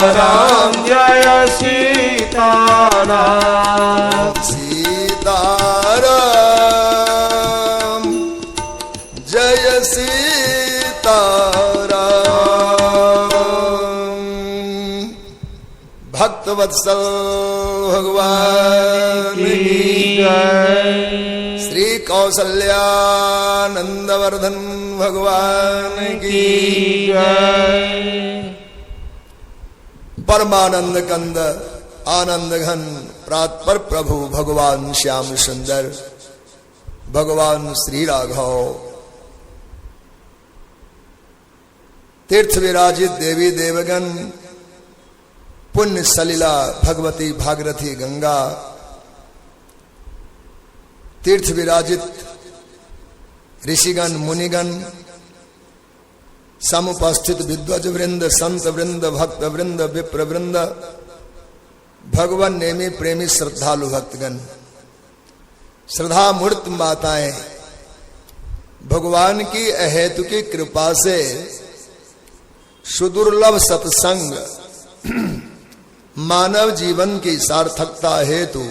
राम जय सीताराम सीताराम जय सीताराम। भक्तवत्सल भगवान की जय। श्री कौसल्यानंदवर्धन भगवान की जय। परमानंद कंद आनंद घन प्रातपर प्रभु भगवान श्याम सुंदर भगवान श्री राघव तीर्थ विराजित देवी देवगण पुण्य सलिला भगवती भागरथी गंगा तीर्थ विराजित ऋषिगण मुनिगण समुपस्थित विद्वज वृंद संत वृंद भक्त वृंद विप्र वृंद भगवान नेमी प्रेमी श्रद्धालु भक्तगण श्रद्धा मूर्त माताएं भगवान की अहेतु की कृपा से सुदुर्लभ सत्संग मानव जीवन की सार्थकता हेतु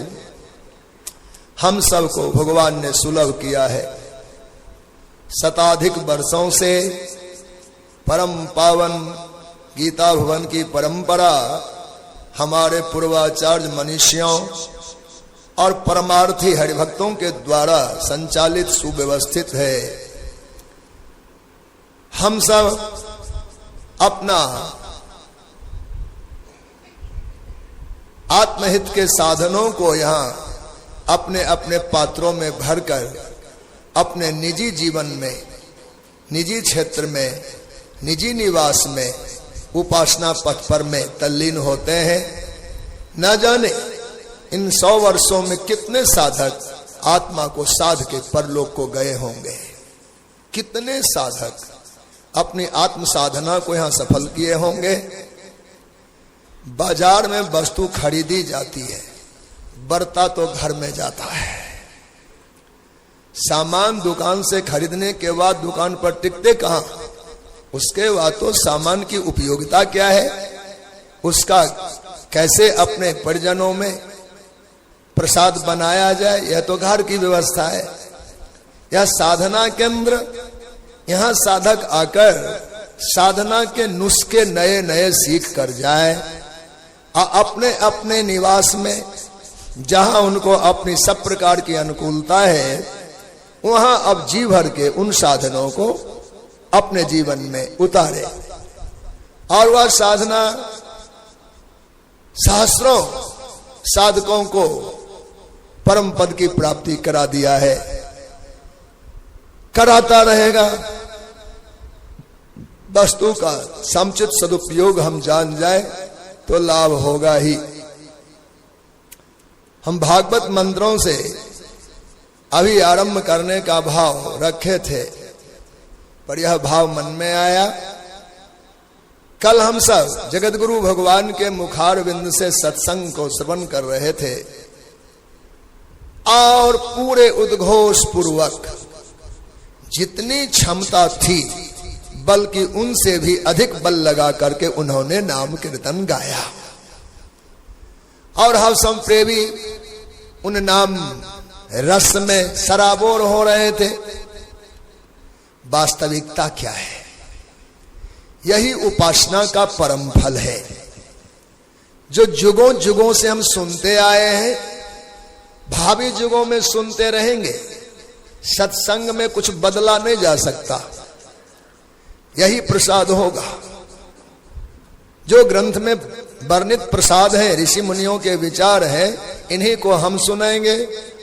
हम सबको भगवान ने सुलभ किया है। शताधिक वर्षों से परम पावन गीता भवन की परंपरा हमारे पूर्वाचार्य मनीषियों और परमार्थी हरिभक्तों के द्वारा संचालित सुव्यवस्थित है। हम सब अपना आत्महित के साधनों को यहाँ अपने अपने पात्रों में भरकर अपने निजी जीवन में निजी क्षेत्र में निजी निवास में उपासना पथ पर में तल्लीन होते हैं। न जाने इन 100 वर्षों में कितने साधक आत्मा को साध के परलोक को गए होंगे। कितने साधक अपनी आत्म साधना को यहां सफल किए होंगे। बाजार में वस्तु खरीदी जाती है, बरता तो घर में जाता है। सामान दुकान से खरीदने के बाद दुकान पर टिकते कहां, उसके बाद तो सामान की उपयोगिता क्या है, उसका कैसे अपने परिजनों में प्रसाद बनाया जाए, यह तो घर की व्यवस्था है। यह साधना केंद्र, यहां साधक आकर साधना के नुस्खे नए नए सीख कर जाए और अपने अपने निवास में जहां उनको अपनी सब प्रकार की अनुकूलता है वहां अब जी भर के उन साधनों को अपने जीवन में उतारे। और वह साधना सहस्रों साधकों को परम पद की प्राप्ति करा दिया है, कराता रहेगा। वस्तु का समुचित सदुपयोग हम जान जाए तो लाभ होगा ही। हम भागवत मंत्रों से अभी आरंभ करने का भाव रखे थे, पर यह भाव मन में आया। कल हम सब जगतगुरु भगवान के मुखार बिंद से सत्संग को श्रवण कर रहे थे और पूरे उद्घोष पूर्वक जितनी क्षमता थी बल्कि उनसे भी अधिक बल लगा करके उन्होंने नाम कीर्तन गाया। और हम सब प्रेमी उन नाम रस में सराबोर हो रहे थे। वास्तविकता क्या है? यही उपासना का परम फल है, जो जुगों जुगों से हम सुनते आए हैं, भावी जुगों में सुनते रहेंगे। सत्संग में कुछ बदला नहीं जा सकता, यही प्रसाद होगा। जो ग्रंथ में वर्णित प्रसाद है, ऋषि मुनियों के विचार हैं, इन्हीं को हम सुनाएंगे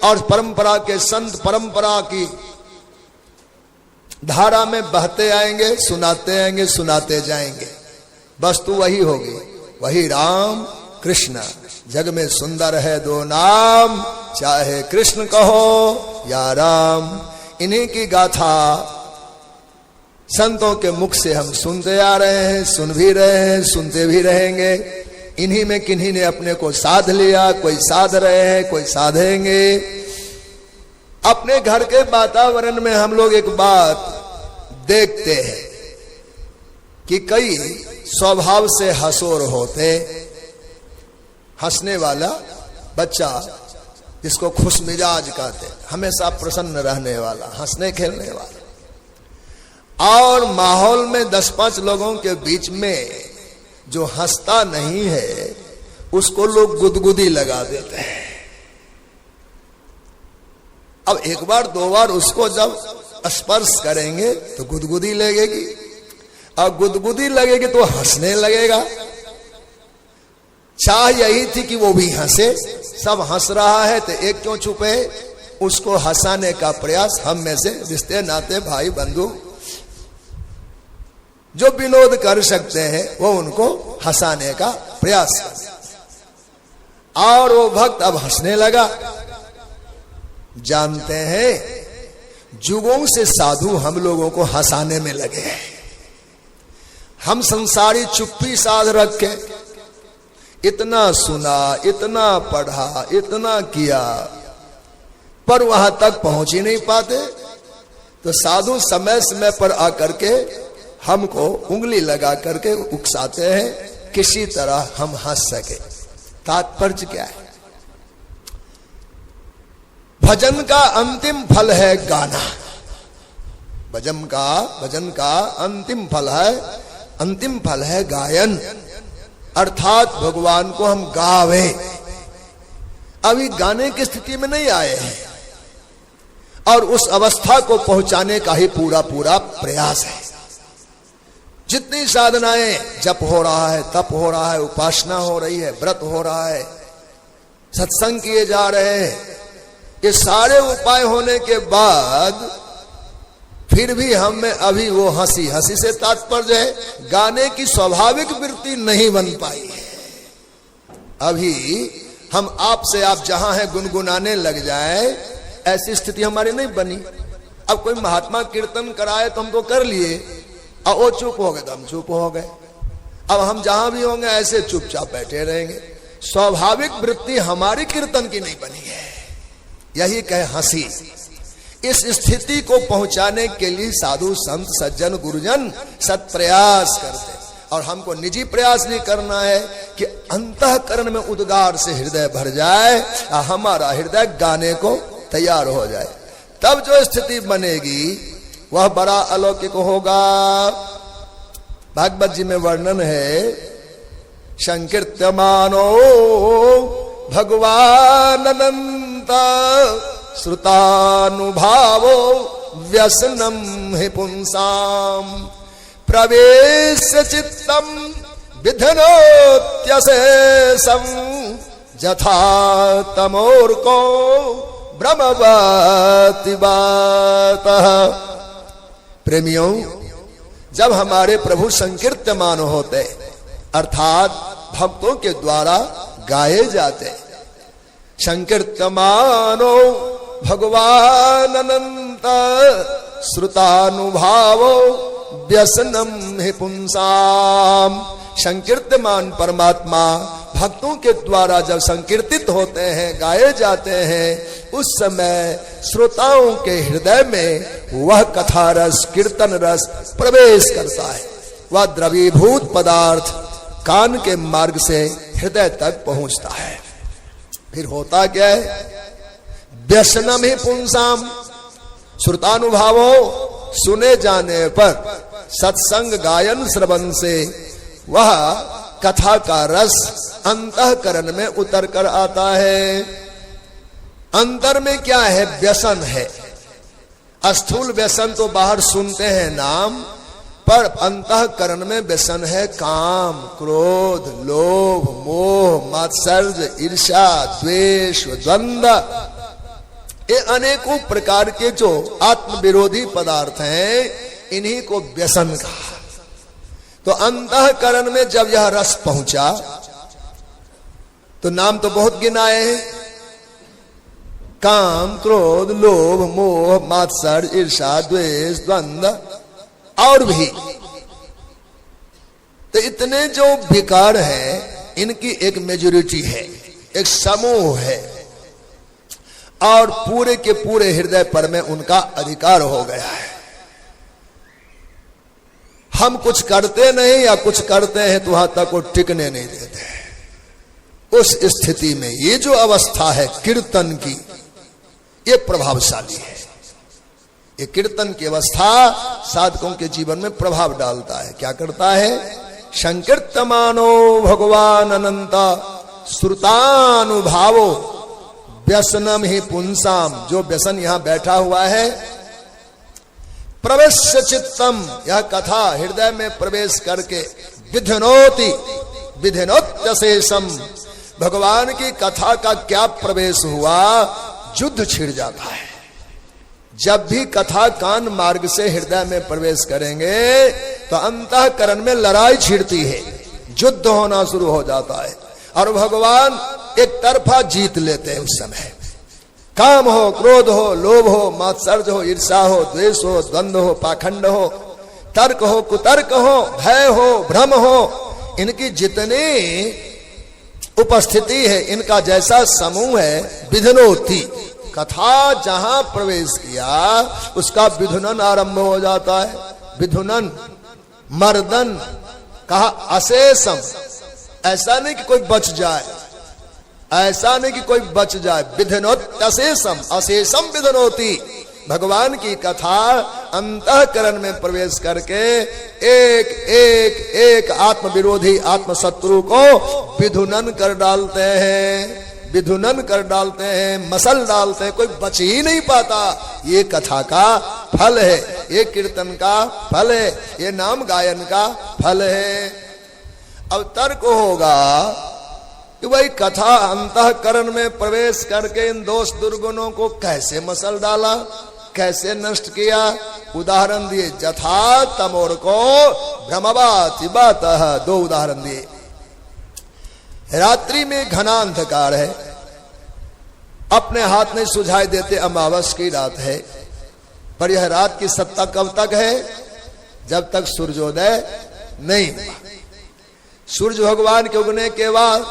और परंपरा के संत परंपरा की धारा में बहते आएंगे, सुनाते जाएंगे। वस्तु वही होगी, वही राम कृष्ण। जग में सुंदर है दो नाम, चाहे कृष्ण कहो या राम। इन्हीं की गाथा संतों के मुख से हम सुनते आ रहे हैं, सुन भी रहे हैं, सुनते भी रहेंगे। इन्हीं में किन्हीं ने अपने को साध लिया, कोई साध रहे हैं, कोई साधेंगे। अपने घर के वातावरण में हम लोग एक बात देखते हैं, कि कई स्वभाव से हंसोर होते, हंसने वाला बच्चा जिसको खुश मिजाज कहते, हमेशा प्रसन्न रहने वाला, हंसने खेलने वाला, और माहौल में 10-5 लोगों के बीच में जो हंसता नहीं है उसको लोग गुदगुदी लगा देते हैं। अब एक बार 2 बार उसको जब स्पर्श करेंगे तो गुदगुदी लगेगी, और गुदगुदी लगेगी तो हंसने लगेगा। चाह यही थी कि वो भी हंसे, सब हंस रहा है तो एक क्यों छुपे, उसको हंसाने का प्रयास हम में से रिश्ते नाते भाई बंधु जो विनोद कर सकते हैं वो उनको हंसाने का प्रयास कर, और वो भक्त अब हंसने लगा। जानते हैं जुगों से साधु हम लोगों को हंसाने में लगे हैं। हम संसारी चुप्पी साध रखे, इतना सुना, इतना पढ़ा, इतना किया, पर वहां तक पहुंच ही नहीं पाते। तो साधु समय समय पर आकर के हमको उंगली लगा करके उकसाते हैं, किसी तरह हम हंस सके। तात्पर्य क्या है? भजन का अंतिम फल है गाना। भजन का अंतिम फल है गायन, अर्थात भगवान को हम गावे। अभी गाने की स्थिति में नहीं आए हैं, और उस अवस्था को पहुंचाने का ही पूरा प्रयास है। जितनी साधनाएं, जप हो रहा है, तप हो रहा है, उपासना हो रही है, व्रत हो रहा है, सत्संग किए जा रहे हैं, ये सारे उपाय होने के बाद फिर भी हम में अभी वो हंसी से तात्पर्य है गाने की स्वाभाविक वृत्ति नहीं बन पाई है। अभी हम आपसे आप जहां हैं गुनगुनाने लग जाए, ऐसी स्थिति हमारी नहीं बनी। अब कोई महात्मा कीर्तन कराए तो हम तो कर लिए, और वो चुप हो गए तो हम चुप हो गए। अब हम जहां भी होंगे ऐसे चुपचाप बैठे रहेंगे। स्वाभाविक वृत्ति हमारी कीर्तन की नहीं बनी है, यही कहे हंसी। इस स्थिति को पहुंचाने के लिए साधु संत सज्जन गुरुजन सत प्रयास करते, और हमको निजी प्रयास भी करना है कि अंतःकरण में उद्गार से हृदय भर जाए, हमारा हृदय गाने को तैयार हो जाए। तब जो स्थिति बनेगी वह बड़ा अलौकिक होगा। भागवत जी में वर्णन है, संकीर्त्यमानो भगवान अनंत श्रुतानुभावो व्यसनम हि पुंसाम प्रवेश्य चित्तम विधनोत्यशेषम यथा तमोर्को ब्रह्मवति बातः। प्रेमियों, जब हमारे प्रभु संकीर्त्यमान होते, अर्थात भक्तों के द्वारा गाए जाते, संकीर्त्यमानो भगवान अनंत श्रुतानुभावो व्यसनम हि पुंसाम। संकीर्त्यमान परमात्मा भक्तों के द्वारा जब संकीर्तित होते हैं, गाए जाते हैं, उस समय श्रोताओं के हृदय में वह कथा रस, कीर्तन रस प्रवेश करता है। वह द्रवीभूत पदार्थ कान के मार्ग से हृदय तक पहुंचता है। फिर होता क्या है? व्यसनम ही पुंसाम, श्रुतानुभावो, सुने जाने पर सत्संग गायन श्रवण से वह कथा का रस अंतःकरण में उतर कर आता है। अंतर में क्या है? व्यसन है। स्थूल व्यसन तो बाहर सुनते हैं नाम, पर अंतःकरण में व्यसन है काम, क्रोध, लोभ, मोह, मात्सर्य, ईर्ष्या, द्वेष, द्वंद्व। ये अनेकों प्रकार के जो आत्म विरोधी पदार्थ हैं, इन्हीं को व्यसन कहा। तो अंतःकरण में जब यह रस पहुंचा तो नाम तो बहुत गिनाए हैं, काम, क्रोध, लोभ, मोह, मात्सर्य, ईर्ष्या, द्वेष, द्वंद्व और भी। तो इतने जो विकार हैं, इनकी एक मेजोरिटी है, एक समूह है, और पूरे के पूरे हृदय पर में उनका अधिकार हो गया है। हम कुछ करते नहीं या कुछ करते हैं तो वहां तक वो टिकने नहीं देते। उस स्थिति में ये जो अवस्था है कीर्तन की, ये प्रभावशाली है। ये कीर्तन की अवस्था साधकों के जीवन में प्रभाव डालता है। क्या करता है? संकीर्तमानो भगवान अनंत श्रुतानुभावो व्यसनम ही पुंसाम। जो व्यसन यहां बैठा हुआ है, प्रवेश चित्तम, यह कथा हृदय में प्रवेश करके विधिनोति विधिनोत्यशेषम, भगवान की कथा का क्या प्रवेश हुआ, युद्ध छिड़ जाता है। जब भी कथा कान मार्ग से हृदय में प्रवेश करेंगे तो अंतःकरण में लड़ाई छिड़ती है, युद्ध होना शुरू हो जाता है और भगवान एक तरफा जीत लेते हैं। उस समय काम हो, क्रोध हो, लोभ हो, मात्सर्य हो, ईर्षा हो, द्वेष हो, द्वंद्व हो, पाखंड हो, तर्क हो, कुतर्क हो, भय हो, भ्रम हो, इनकी जितनी उपस्थिति है, इनका जैसा समूह है, विधनोति, कथा जहां प्रवेश किया उसका विधुनन आरंभ हो जाता है। विधुनन, मर्दन, कहा अशेषम, ऐसा नहीं कि कोई बच जाए, ऐसा नहीं कि कोई बच जाए, विधनोत अशेषम, अशेषम विधनोति, भगवान की कथा अंतःकरण में प्रवेश करके एक एक एक आत्म विरोधी, आत्म शत्रु को विधुनन कर डालते हैं, विधुनन कर डालते हैं, मसल डालते हैं, कोई बच ही नहीं पाता। ये कथा का फल है, ये कीर्तन का फल है, ये नाम गायन का फल है। अब तर्क होगा कि भाई कथा अंतःकरण में प्रवेश करके इन दोष दुर्गुणों को कैसे मसल डाला, कैसे नष्ट किया। उदाहरण दिए, जथा तमोर को भ्रमवाति बातः, दो उदाहरण दिए। रात्रि में घना अंधकार है, अपने हाथ नहीं सुझाई देते, अमावस की रात है, पर यह रात की सत्ता कब तक है? जब तक सूर्योदय नहीं हुआ। सूर्य भगवान के उगने के बाद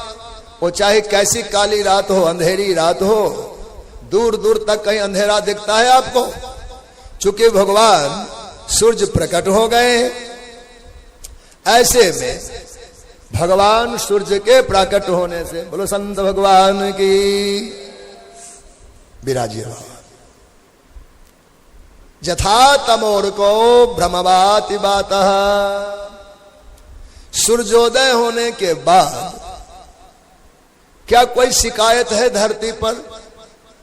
वो चाहे कैसी काली रात हो, अंधेरी रात हो, दूर दूर तक कहीं अंधेरा दिखता है आपको? चूंकि भगवान सूर्य प्रकट हो गए, ऐसे में भगवान सूर्य के प्रकट होने से, बोलो संत भगवान की विराजिए। जथा तमोर को भ्रमवाति बातः, सूर्योदय होने के बाद क्या कोई शिकायत है धरती पर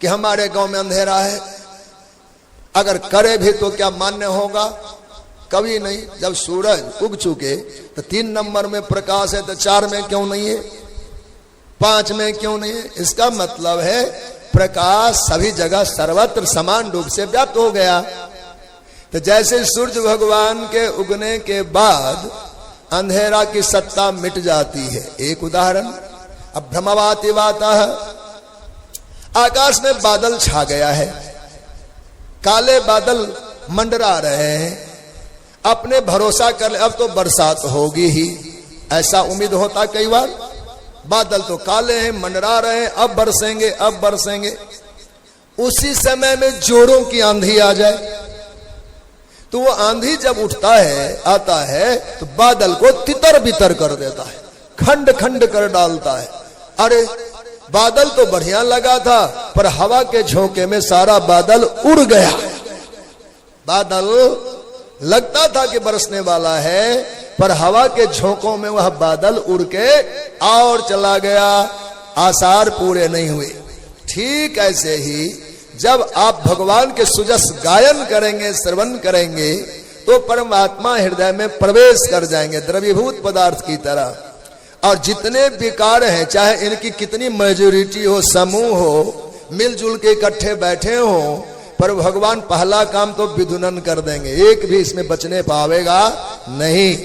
कि हमारे गांव में अंधेरा है? अगर करे भी तो क्या मान्य होगा? कभी नहीं। जब सूरज उग चुके तो 3 नंबर में प्रकाश है, तो 4 में क्यों नहीं है, 5 में क्यों नहीं है? इसका मतलब है प्रकाश सभी जगह सर्वत्र समान रूप से व्याप्त हो गया। तो जैसे सूर्य भगवान के उगने के बाद अंधेरा की सत्ता मिट जाती है, एक उदाहरण। अब भ्रमवाति बातः, आकाश में बादल छा गया है, काले बादल मंडरा रहे हैं, अपने भरोसा कर ले अब तो बरसात होगी ही, ऐसा उम्मीद होता कई बार। बादल तो काले हैं, मंडरा रहे हैं, अब बरसेंगे, अब बरसेंगे। उसी समय में जोरों की आंधी आ जाए, तो वो आंधी जब उठता है, आता है, तो बादल को तितर बितर कर देता है, खंड खंड कर डालता है। अरे बादल तो बढ़िया लगा था, पर हवा के झोंके में सारा बादल उड़ गया। बादल लगता था कि बरसने वाला है, पर हवा के झोंकों में वह बादल उड़ के और चला गया, आसार पूरे नहीं हुए। ठीक ऐसे ही जब आप भगवान के सुजस गायन करेंगे, श्रवण करेंगे, तो परमात्मा हृदय में प्रवेश कर जाएंगे द्रवीभूत पदार्थ की तरह। और जितने विकार हैं, चाहे इनकी कितनी मेजोरिटी हो, समूह हो, मिलजुल के इकट्ठे बैठे हो, पर भगवान पहला काम तो विधुनन कर देंगे, एक भी इसमें बचने पावेगा नहीं।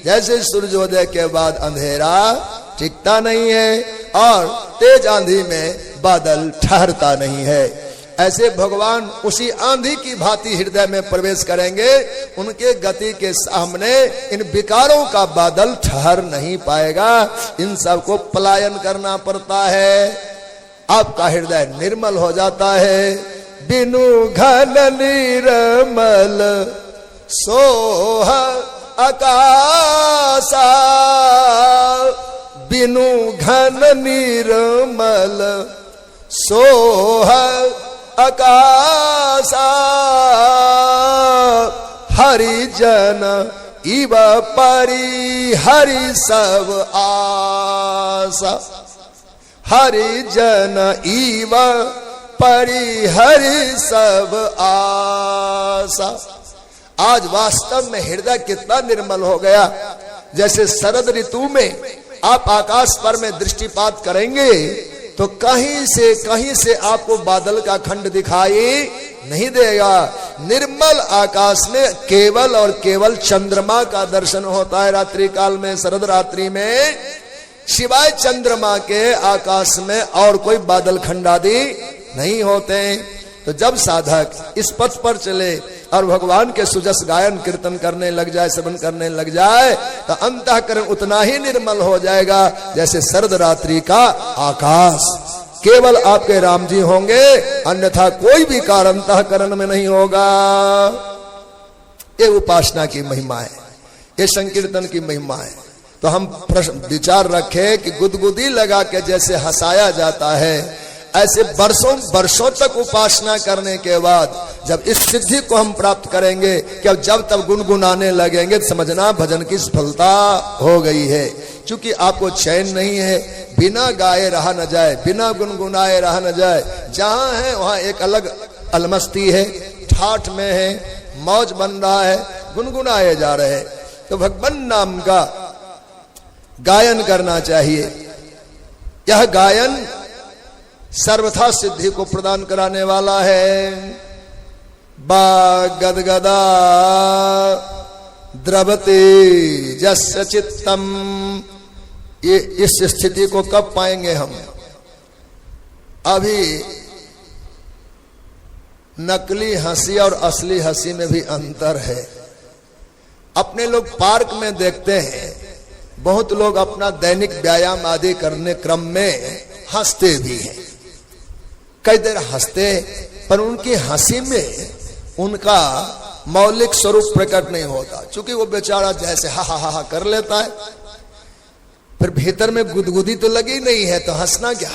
जैसे सूर्योदय के बाद अंधेरा टिकता नहीं है और तेज आंधी में बादल ठहरता नहीं है, ऐसे भगवान उसी आंधी की भांति हृदय में प्रवेश करेंगे। उनके गति के सामने इन विकारों का बादल ठहर नहीं पाएगा, इन सब को पलायन करना पड़ता है। आपका हृदय निर्मल हो जाता है। बिनु घन निर्मल सोह आकाशा बिनु घन निर्मल सोह आकाशा हरिजन इव परि हरि सब आशा हरिजन इव परि हरि सब आशा। आज वास्तव में हृदय कितना निर्मल हो गया। जैसे शरद ऋतु में आप आकाश पर में दृष्टिपात करेंगे तो कहीं से आपको बादल का खंड दिखाई नहीं देगा। निर्मल आकाश में केवल और केवल चंद्रमा का दर्शन होता है रात्रि काल में, शरद रात्रि में। सिवाय चंद्रमा के आकाश में और कोई बादल खंड आदि नहीं होते। तो जब साधक इस पथ पर चले और भगवान के सुजस गायन कीर्तन करने लग जाए, श्रवण करने लग जाए, तो अंतःकरण उतना ही निर्मल हो जाएगा जैसे शरद रात्रि का आकाश। केवल आपके राम जी होंगे, अन्यथा कोई भी कारण अंतःकरण में नहीं होगा। ये उपासना की महिमा है, ये संकीर्तन की महिमा है। तो हम प्रश्न विचार रखें कि गुदगुदी लगा के जैसे हंसाया जाता है, ऐसे वर्षों तक उपासना करने के बाद जब इस सिद्धि को हम प्राप्त करेंगे कि अब जब तब गुनगुनाने लगेंगे तो समझना भजन की सफलता हो गई है। क्योंकि आपको चैन नहीं है, बिना गाए रहा न जाए, बिना गुनगुनाए रहा न जाए। जहां है वहां एक अलग अलमस्ती है, ठाठ में है, मौज बन रहा है, गुनगुनाए जा रहे हैं। तो भगवान नाम का गायन करना चाहिए। यह गायन सर्वथा सिद्धि को प्रदान कराने वाला है। बा गदगदा द्रवते जस्य चित्तम, ये इस स्थिति को कब पाएंगे हम? अभी नकली हंसी और असली हंसी में भी अंतर है। अपने लोग पार्क में देखते हैं, बहुत लोग अपना दैनिक व्यायाम आदि करने क्रम में हंसते भी हैं। कई देर हंसते, पर उनकी हंसी में उनका मौलिक स्वरूप प्रकट नहीं होता। क्योंकि वो बेचारा जैसे हा हा हा कर लेता है, फिर भीतर में गुदगुदी तो लगी नहीं है, तो हंसना क्या।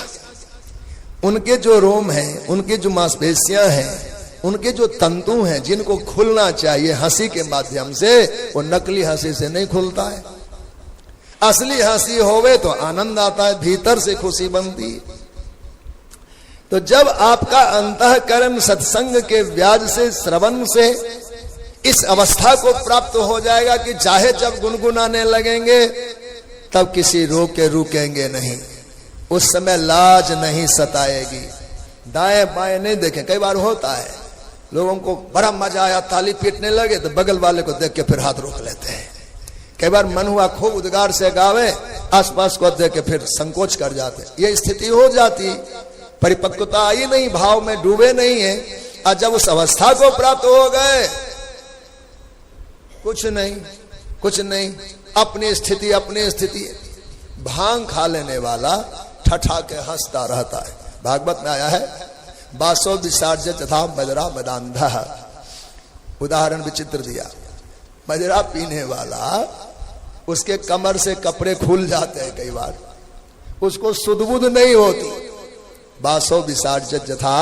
उनके जो रोम हैं, उनकी जो मांसपेशियां हैं, उनके जो तंतु हैं, जिनको खुलना चाहिए हंसी के माध्यम से, वो नकली हंसी से नहीं खुलता है। असली हंसी होवे तो आनंद आता है, भीतर से खुशी बनती है। तो जब आपका अंतःकरण सत्संग के व्याज से, श्रवण से इस अवस्था को प्राप्त हो जाएगा कि चाहे जब गुनगुनाने लगेंगे तब किसी रोक के रुकेंगे नहीं। उस समय लाज नहीं सताएगी, दाएं बाएं नहीं देखें। कई बार होता है लोगों को बड़ा मजा आया, ताली पीटने लगे तो बगल वाले को देख के फिर हाथ रोक लेते हैं। कई बार मन हुआ खूब उद्गार से गावे, आसपास को देख के फिर संकोच कर जाते। ये स्थिति हो जाती, परिपक्वता आई नहीं, भाव में डूबे नहीं है। और जब उस अवस्था को प्राप्त हो गए, कुछ नहीं, अपनी स्थिति। भांग खा लेने वाला ठठा के हंसता रहता है। भागवत में आया है, बासो विसर्ज तथा मदरा मदांधा। उदाहरण विचित्र दिया, मदरा पीने वाला, उसके कमर से कपड़े खुल जाते हैं कई बार, उसको सुधबुध नहीं होती। बासो विसर्ज जथा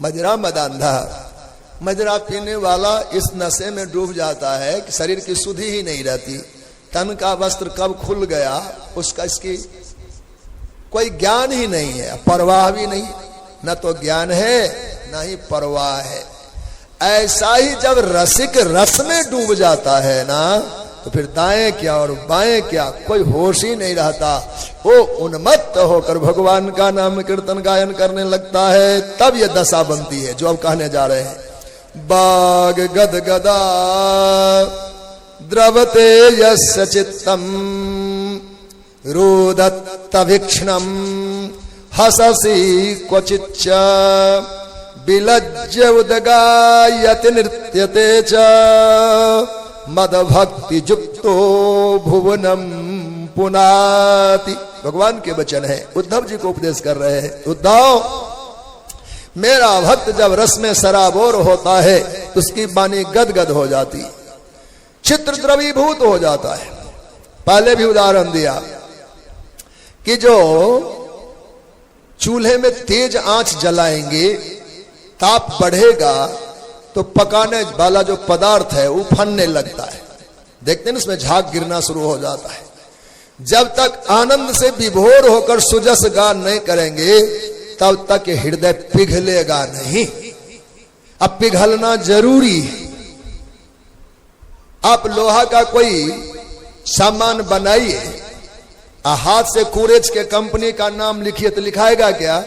मदरा मदांधा। मदरा पीने वाला इस नशे में डूब जाता है कि शरीर की सुधि ही नहीं रहती। तन का वस्त्र कब खुल गया उसका इसकी कोई ज्ञान ही नहीं है, परवाह भी नहीं। न तो ज्ञान है न ही परवाह है। ऐसा ही जब रसिक रस में डूब जाता है ना, तो फिर दाएं क्या और बाएं क्या कोई होश ही नहीं रहता। वो उन्मत्त होकर भगवान का नाम कीर्तन गायन करने लगता है। तब ये दशा बनती है जो अब कहने जा रहे हैं। बाग गदगदा द्रवते यस्य चित्तम रोदत्त वीक्षणम हससी क्वचिच्च विलज्य उदगायति नृत्यते च मद भक्ति जुक्तो भुवनम पुनाति। भगवान के वचन है, उद्धव जी को उपदेश कर रहे हैं। उद्धव, मेरा भक्त जब रस में सराबोर होता है तो उसकी वाणी गदगद हो जाती। चित्र द्रवीभूत हो जाता है। पहले भी उदाहरण दिया कि जो चूल्हे में तेज आंच जलाएंगे, ताप बढ़ेगा तो पकाने वाला जो पदार्थ है वो फनने लगता है। देखते हैं उसमें झाग गिरना शुरू हो जाता है। जब तक आनंद से विभोर होकर सुजस गान नहीं करेंगे तब तक हृदय पिघलेगा नहीं। अब पिघलना जरूरी है। आप लोहा का कोई सामान बनाइए, हाथ से कुरेज के कंपनी का नाम लिखिए तो लिखाएगा क्या?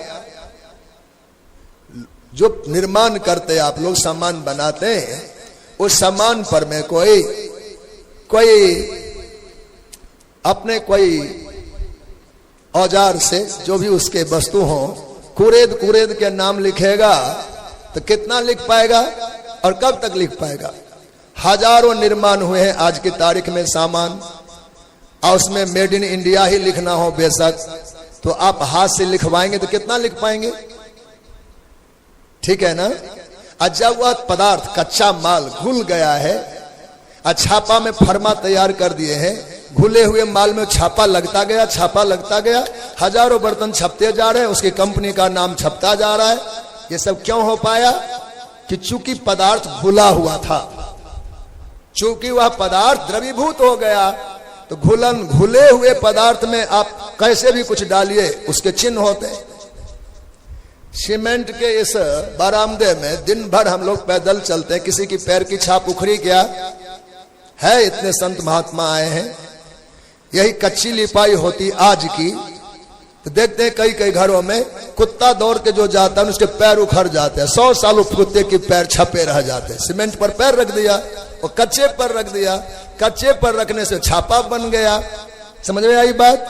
जो निर्माण करते आप लोग सामान बनाते हैं, उस सामान पर में कोई अपने कोई औजार से जो भी उसके वस्तु हो कुरेद के नाम लिखेगा तो कितना लिख पाएगा और कब तक लिख पाएगा? हजारों निर्माण हुए हैं आज की तारीख में सामान, और उसमें मेड इन इंडिया ही लिखना हो बेशक, तो आप हाथ से लिखवाएंगे तो कितना लिख पाएंगे? ठीक है ना? और जब वह पदार्थ कच्चा माल घुल गया है, छापा में फरमा तैयार कर दिए हैं, घुले हुए माल में छापा लगता गया, हजारों बर्तन छपते जा रहे हैं, उसकी कंपनी का नाम छपता जा रहा है। ये सब क्यों हो पाया? कि चूंकि पदार्थ घुला हुआ था, चूंकि वह पदार्थ द्रवीभूत हो गया, तो घुले हुए पदार्थ में आप कैसे भी कुछ डालिए उसके चिन्ह होते हैं। सीमेंट के इस बरामदे में दिन भर हम लोग पैदल चलते हैं, किसी की पैर की छाप उखड़ी क्या है? इतने संत महात्मा आए हैं। यही कच्ची लिपाई होती आज की, तो देखते हैं कई घरों में कुत्ता दौड़ के जो जाता है उसके पैर उखड़ जाते हैं। 100 साल कुत्ते के पैर छपे रह जाते हैं। सीमेंट पर पैर रख दिया और कच्चे पर रख दिया, कच्चे पर रखने से छापा बन गया। समझ में आई बात?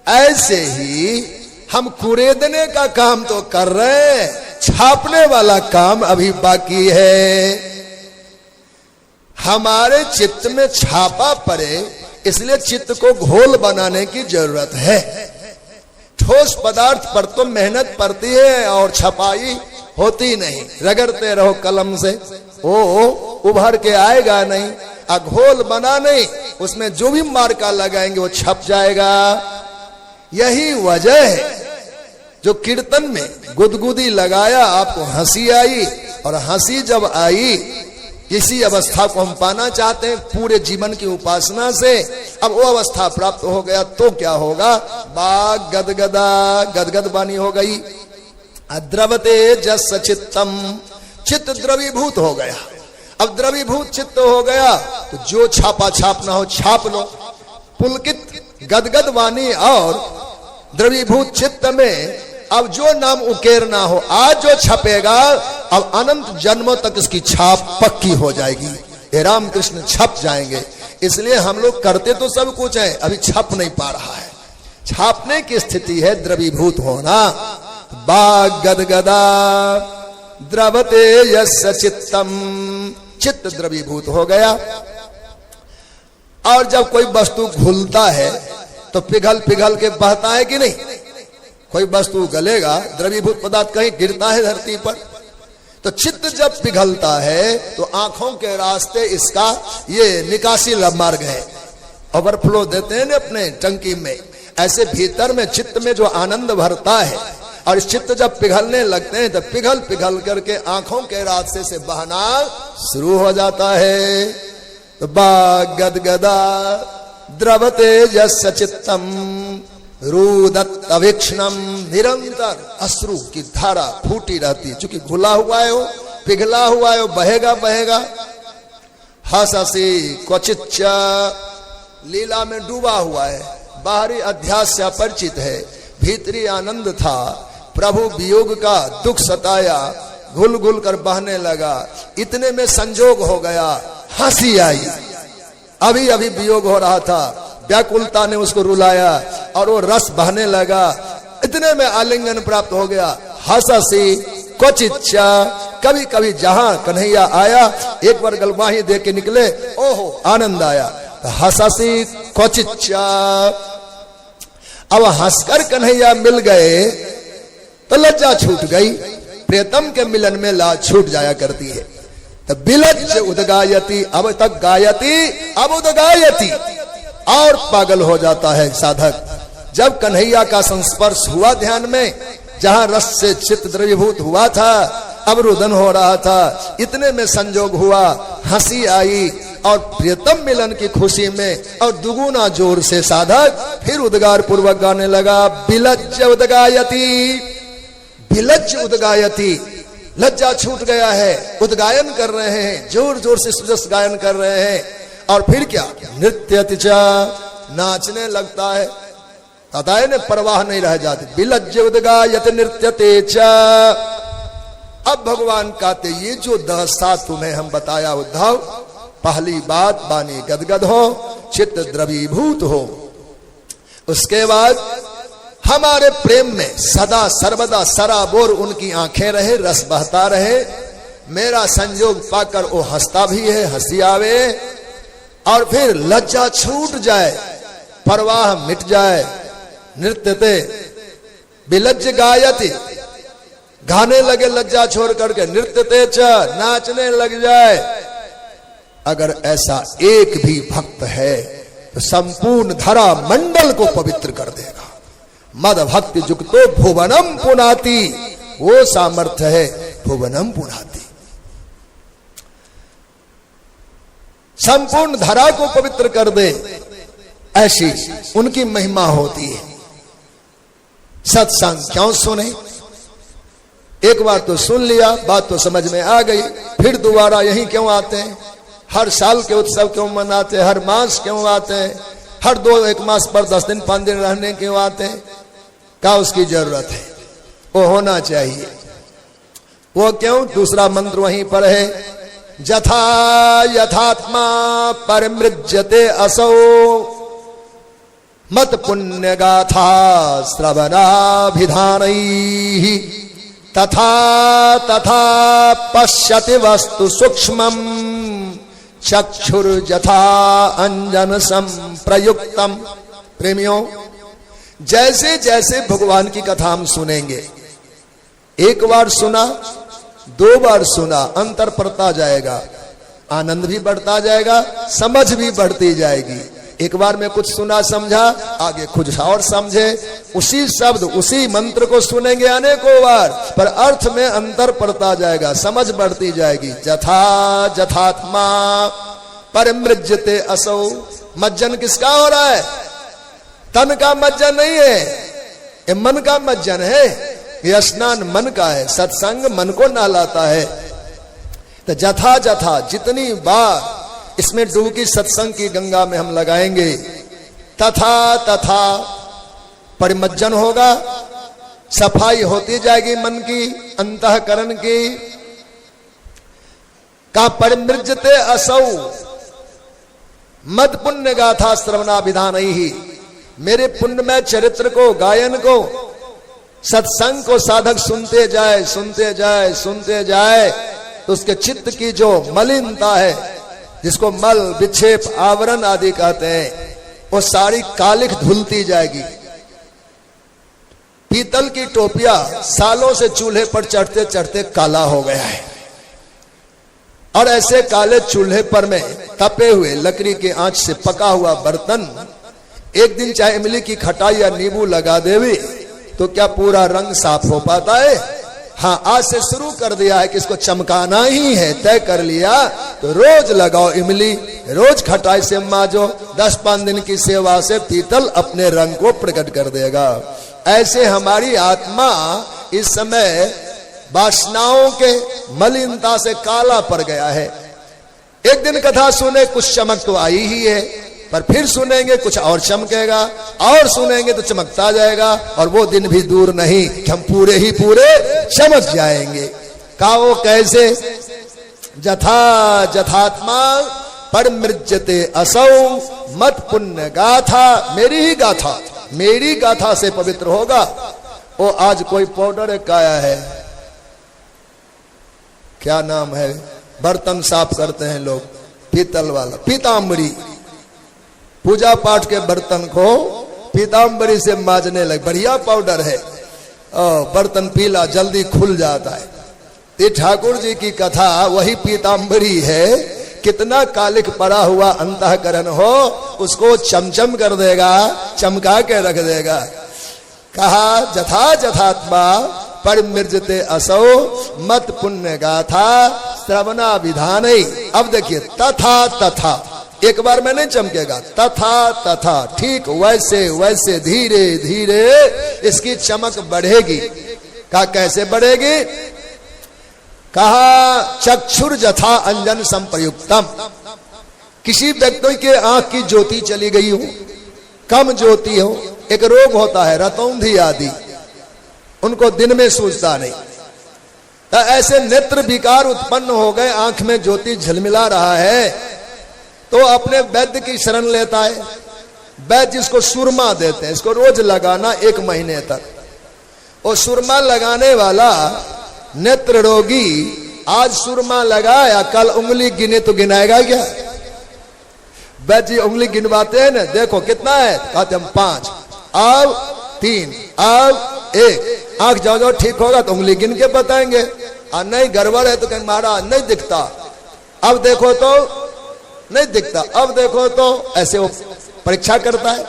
ऐसे ही हम कुरेदने का काम तो कर रहे हैं, छापने वाला काम अभी बाकी है। हमारे चित्त में छापा पड़े, इसलिए चित्त को घोल बनाने की जरूरत है। ठोस पदार्थ पर तो मेहनत पड़ती है और छपाई होती नहीं। रगड़ते रहो कलम से, वो उभर के आएगा नहीं। घोल बना नहीं, उसमें जो भी मार्का लगाएंगे वो छप जाएगा। यही वजह है जो कीर्तन में गुदगुदी लगाया, आपको हंसी आई, और हंसी जब आई, किसी अवस्था को हम पाना चाहते हैं पूरे जीवन की उपासना से, अब वो अवस्था प्राप्त हो गया तो क्या होगा? बाग गदगद बानी हो गई। द्रवते जस चित्तम, चित्त द्रवीभूत हो गया। अब द्रवीभूत चित्त हो गया तो जो छापा छापना हो छाप लो। पुलकित गदगद वाणी और द्रवीभूत चित्त में अब जो नाम उकेरना हो, आज जो छपेगा अब अनंत जन्मों तक इसकी छाप पक्की हो जाएगी। हे राम कृष्ण छप जाएंगे। इसलिए हम लोग करते तो सब कुछ है, अभी छप नहीं पा रहा है। छापने की स्थिति है द्रवीभूत होना। बाग गदगदा द्रवते यस्य चित्तम, चित्त द्रवीभूत हो गया। और जब कोई वस्तु घुलता है तो पिघल के बहता है कि नहीं? कोई वस्तु गलेगा, द्रवीभूत पदार्थ कहीं गिरता है धरती पर, तो चित्त जब पिघलता है तो आंखों के रास्ते इसका ये निकासी मार्ग है, ओवरफ्लो देते हैं ना अपने टंकी में। ऐसे भीतर में चित्त में जो आनंद भरता है, और इस चित्त जब पिघलने लगते हैं तो पिघल करके आंखों के रास्ते से बहना शुरू हो जाता है। तो बाग गदगदा द्रवते यस्य चित्तम रुदत अवीक्षणम, निरंतर अश्रु की धारा फूटी रहती है, चूंकि घुला हुआ है वो, पिघला हुआ है वो, बहेगा। हससी क्वचित, लीला में डूबा हुआ है, बाहरी अध्यास से अपरिचित है, भीतरी आनंद था। प्रभु वियोग का दुख सताया, घुल कर बहने लगा। इतने में संजोग हो गया, हंसी आई। अभी वियोग हो रहा था, व्याकुलता ने उसको रुलाया और वो रस बहने लगा। इतने में आलिंगन प्राप्त हो गया। हंसी क्वचिच्चा, कभी जहां कन्हैया आया एक बार गलवाही दे के निकले, ओहो आनंद आया। हंसी क्वचिच्चा, अब हंसकर कन्हैया मिल गए तो लज्जा छूट गई। प्रियतम के मिलन में लाज छूट जाया करती है। तो बिलज्ज उदगायति, अब तक गायति अब उदगायति, और पागल हो जाता है साधक। जब कन्हैया का संस्पर्श हुआ ध्यान में, जहां रस से चित्त द्रवीभूत हुआ था, अब रुदन हो रहा था, इतने में संजोग हुआ, हंसी आई और प्रियतम मिलन की खुशी में और दुगुना जोर से साधक फिर उद्गार पूर्वक गाने लगा, बिलज्ज उदगायति, बिलज्ज उदगायति, लज्जा छूट गया है, उद्गायन कर रहे हैं, जोर जोर से सुजस गायन कर रहे हैं। और फिर क्या, नृत्यति च, नाचने लगता है, ताताए ने परवाह नहीं रह जाती, बिलज्ज उदगायति नृत्यते च। अब भगवान कहते, ये जो दशा तुम्हें हम बताया उद्धव, पहली बात वाणी गदगद हो, चित्त द्रवीभूत हो, उसके बाद हमारे प्रेम में सदा सर्वदा सराबोर उनकी आंखें रहे, रस बहता रहे, मेरा संयोग पाकर वो हंसता भी है, हंसी आवे, और फिर लज्जा छूट जाए, परवाह मिट जाए, नृत्यते बिलज्ज गायति, गाने लगे लज्जा छोड़ करके, नृत्यते च, नाचने लग जाए। अगर ऐसा एक भी भक्त है तो संपूर्ण धरा मंडल को पवित्र कर देगा। मद भक्ति जुक्तो भुवनम पुनाति, वो सामर्थ्य है भुवनम पुनाति, संपूर्ण धरा को पवित्र कर दे, ऐसी उनकी महिमा होती है। सत्संग क्यों सुने, एक बार तो सुन लिया, बात तो समझ में आ गई, फिर दोबारा यही क्यों आते हैं, हर साल के उत्सव क्यों मनाते हैं, हर मास क्यों आते हैं, हर 2-1 मास पर 10 दिन 5 दिन रहने क्यों आते हैं, क्या उसकी जरूरत है, वो होना चाहिए। वो क्यों, दूसरा मंत्र वहीं पर है, जथा यथात्मा परिमृज्यते असौ मत पुण्य गाथा श्रवणाभिधानैः तथा तथा पश्यति वस्तु सूक्ष्मम् चक्षुर्यथा अंजन संप्रयुक्तम। प्रेमियों, जैसे जैसे भगवान की कथा हम सुनेंगे, एक बार सुना, 2 बार सुना, अंतर पड़ता जाएगा, आनंद भी बढ़ता जाएगा, समझ भी बढ़ती जाएगी। एक बार में कुछ सुना समझा, आगे कुछ और समझे, उसी शब्द उसी मंत्र को सुनेंगे अनेकों बार, पर अर्थ में अंतर पड़ता जाएगा, समझ बढ़ती जाएगी। जथा जथात्मा परिमृज्यते असौ, मज्जन किसका हो रहा है, तन का मज्जन नहीं है, ये मन का मज्जन है, ये स्नान मन का है, सत्संग मन को नहलाता है। तो जथा जथा, जितनी बार इसमें डुबकी सत्संग की गंगा में हम लगाएंगे, तथा तथा परिमज्जन होगा, सफाई होती जाएगी मन की, अंतःकरण की। का परिमृज्यते असौ मद पुण्य गाथा श्रवणाभिधान ही, मेरे पुण्यमय चरित्र को, गायन को, सत्संग को साधक सुनते जाए सुनते जाए सुनते जाए, तो उसके चित्त की जो मलिनता है, जिसको मल विक्षेप आवरण आदि कहते हैं, वो सारी कालिख धुलती जाएगी। पीतल की टोपिया सालों से चूल्हे पर चढ़ते चढ़ते काला हो गया है, और ऐसे काले चूल्हे पर में तपे हुए लकड़ी के आंच से पका हुआ बर्तन, एक दिन चाहे इमली की खटाई या नींबू लगा देवी तो क्या पूरा रंग साफ हो पाता है? हाँ, आज से शुरू कर दिया है कि इसको चमकाना ही है, तय कर लिया तो रोज लगाओ इमली, रोज खटाई से माजो, 10-5 दिन की सेवा से पीतल अपने रंग को प्रकट कर देगा। ऐसे हमारी आत्मा इस समय वासनाओं के मलिनता से काला पड़ गया है। एक दिन कथा सुने, कुछ चमक तो आई ही है, पर फिर सुनेंगे कुछ और चमकेगा, और सुनेंगे तो चमकता जाएगा, और वो दिन भी दूर नहीं कि हम पूरे ही पूरे चमक जाएंगे। का वो कैसे? जथा जथात्मा परिमृज्यते असौ मत पुण्य गाथा, मेरी ही गाथा, मेरी गाथा से पवित्र होगा। वो आज कोई पाउडर एक आया है, क्या नाम है, बर्तन साफ करते हैं लोग, पीतल वाला, पीतांबरी, पूजा पाठ के बर्तन को पीतांबरी से माजने लगे, बढ़िया पाउडर है, बर्तन पीला जल्दी खुल जाता है। ये ठाकुर जी की कथा वही पीतांबरी है। कितना कालिक पड़ा हुआ अंतःकरण हो उसको चमचम कर देगा, चमका के रख देगा। कहा जथा जथात्मा परिमृजते असौ मत पुण्य गाथा श्रवणा विधान। अब देखिए तथा तथा, एक बार में नहीं चमकेगा, तथा तथा ठीक वैसे वैसे धीरे धीरे इसकी चमक बढ़ेगी। कहा कैसे बढ़ेगी? कहा चक्षुर जथा अंजन संप्रयुक्तम। किसी व्यक्ति के आंख की ज्योति चली गई हो, कम ज्योति हो, एक रोग होता है रतौंधी आदि, उनको दिन में सूझता नहीं, तो ऐसे नेत्र विकार उत्पन्न हो गए, आंख में ज्योति झिलमिला रहा है, तो अपने वैद्य की शरण लेता है। वैद्य जिसको सुरमा देते हैं, इसको रोज लगाना 1 महीने तक। और सुरमा लगाने वाला नेत्र रोगी आज सुरमा लगाया, कल उंगली गिने तो गिनाएगा क्या? वैद्य जी उंगली गिनवाते हैं ना, देखो कितना है, कहते हम 5, अब 3, अब 1। आंख जाओ जाओ ठीक होगा तो उंगली गिन के बताएंगे, और नहीं गड़बड़ है तो कहीं मारा नहीं दिखता, अब देखो तो नहीं दिखता, अब देखो तो, ऐसे वो परीक्षा करता है।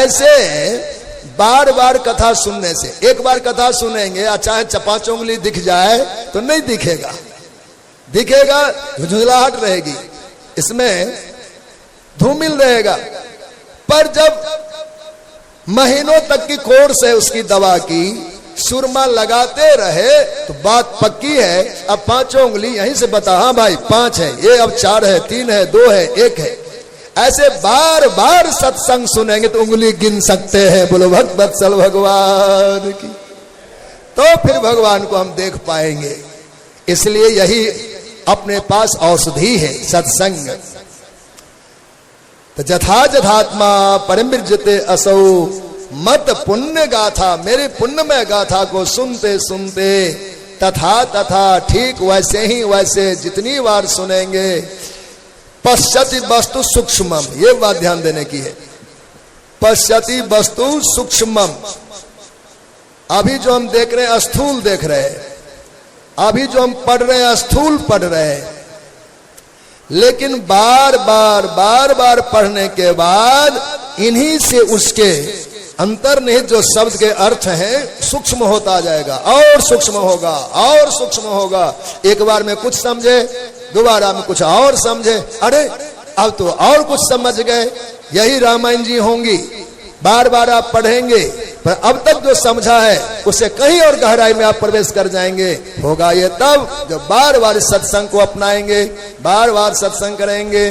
ऐसे बार बार कथा सुनने से, एक बार कथा सुनेंगे चाहे 5 उंगली दिख जाए तो नहीं दिखेगा, दिखेगा झुंझलाहट रहेगी, इसमें धूमिल रहेगा। पर जब महीनों तक की कोर्स है उसकी दवा की, सुरमा लगाते रहे तो बात पक्की है। अब 5 उंगली यहीं से बता, हाँ भाई 5 है, ये अब 4 है, 3 है, 2 है, 1 है। ऐसे बार बार सत्संग सुनेंगे तो उंगली गिन सकते हैं। बोलो भक्तवत्सल भगवान की, तो फिर भगवान को हम देख पाएंगे। इसलिए यही अपने पास औषधि है सत्संग। तो जथा जथात्मा परिमृजते असौ मत पुण्य गाथा, मेरी पुण्यमय गाथा को सुनते सुनते तथा तथा ठीक वैसे ही वैसे जितनी बार सुनेंगे, पश्यति वस्तु सूक्ष्मम, ये बात ध्यान देने की है। पश्यति वस्तु सूक्ष्मम, अभी जो हम देख रहे हैं स्थूल देख रहे हैं, अभी जो हम पढ़ रहे हैं स्थूल पढ़ रहे हैं, लेकिन बार बार बार बार पढ़ने के बाद इन्हीं से उसके अंतर्निहित जो शब्द के अर्थ हैं सूक्ष्म होता जाएगा, और सूक्ष्म होगा, और सूक्ष्म होगा। एक बार में कुछ समझे, दोबारा में कुछ और समझे, अरे अब तो और कुछ समझ गए। यही रामायण जी होंगी, बार बार आप पढ़ेंगे, पर अब तक जो समझा है उससे कहीं और गहराई में आप प्रवेश कर जाएंगे। होगा ये तब जब बार बार सत्संग को अपनाएंगे, बार बार सत्संग करेंगे,